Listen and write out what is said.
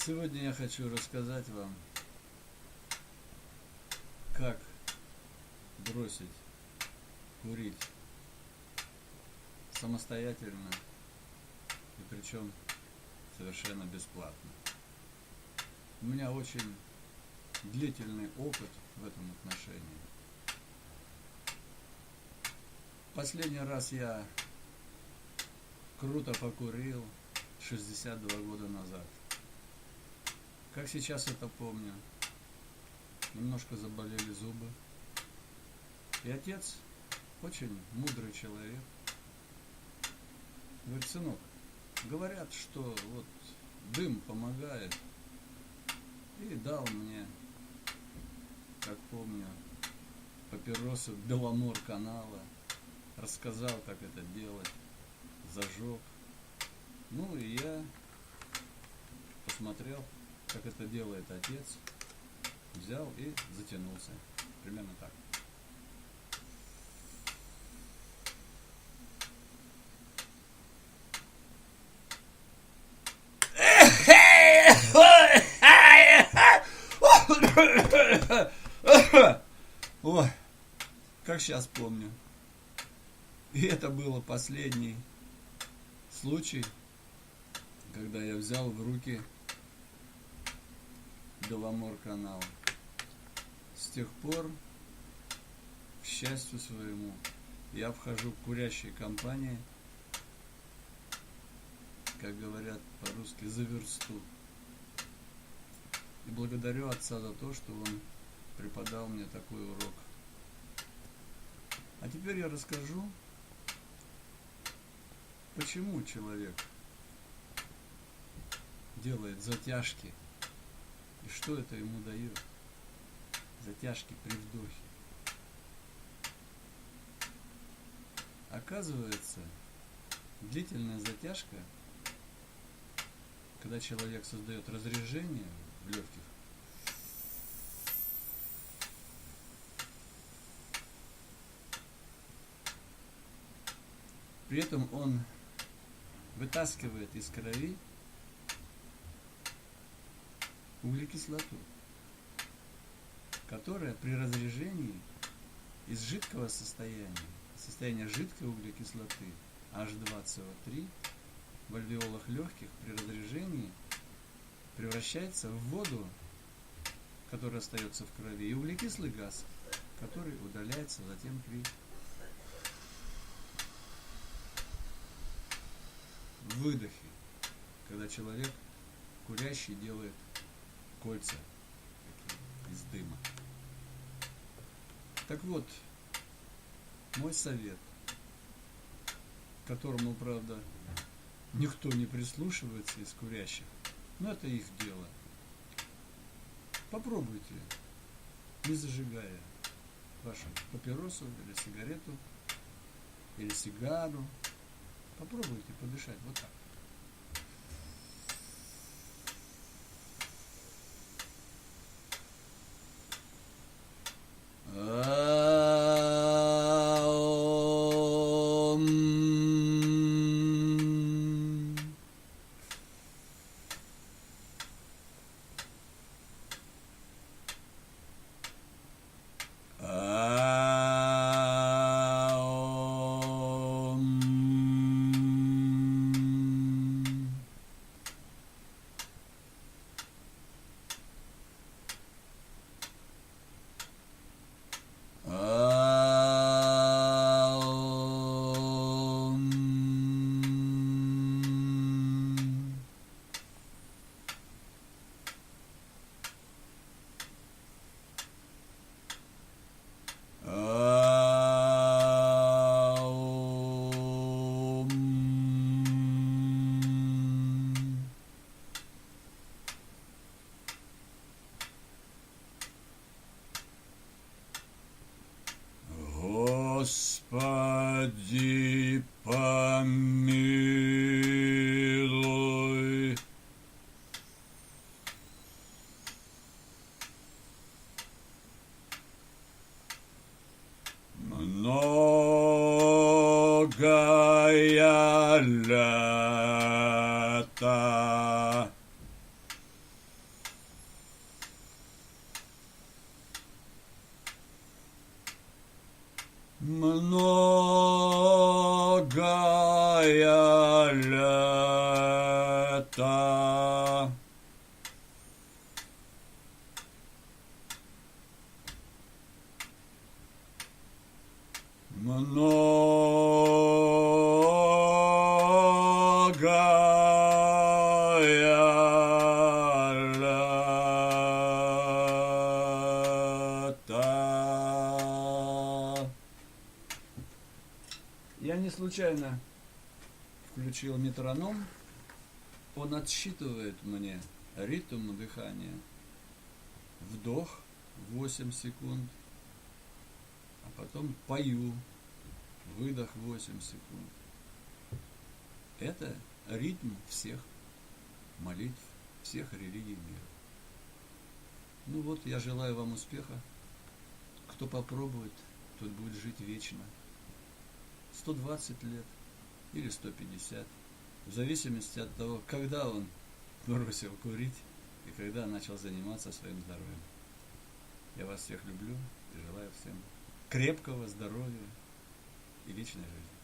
Сегодня я хочу рассказать вам, как бросить курить самостоятельно и причем совершенно бесплатно. У меня очень длительный опыт в этом отношении. Последний раз я круто покурил 62 года назад. Как сейчас это помню, немножко заболели зубы. И отец, очень мудрый человек, говорит: сынок, говорят, что вот дым помогает. И дал мне, как помню, папиросу Беломор канала, рассказал, как это делать, зажег. Ну и я посмотрел, как это делает отец, взял и затянулся. Примерно так. Ой, как сейчас помню. И это было последний случай, когда я взял в руки Беломор канал. С тех пор, к счастью своему, я обхожу курящие компании, как говорят по-русски, за версту. И благодарю отца за то, что он преподал мне такой урок. А теперь я расскажу, почему человек делает затяжки и что это ему дает. Затяжки при вдохе. Оказывается, длительная затяжка, когда человек создает разрежение в легких, при этом он вытаскивает из крови углекислоту, которая при разрежении из жидкого состояния жидкой углекислоты H2CO3 в альвеолах легких при разрежении превращается в воду, которая остается в крови, и углекислый газ, который удаляется затем при выдохе, когда человек курящий делает кольца такие, из дыма. Так вот, мой совет, к которому, правда, никто не прислушивается из курящих, но это их дело. Попробуйте, не зажигая вашу папиросу или сигарету, или сигару, попробуйте подышать вот так. Господи, помилуй. Многая лета многое лето. Многое лето. Я не случайно включил метроном. Он отсчитывает мне ритм дыхания. Вдох 8 секунд, а потом пою. Выдох 8 секунд. Это ритм всех молитв, всех религий мира. Ну вот, я желаю вам успеха. Кто попробует, тот будет жить вечно. 120 лет или 150. В зависимости от того, когда он бросил курить и когда начал заниматься своим здоровьем. Я вас всех люблю и желаю всем крепкого здоровья и вечной жизни.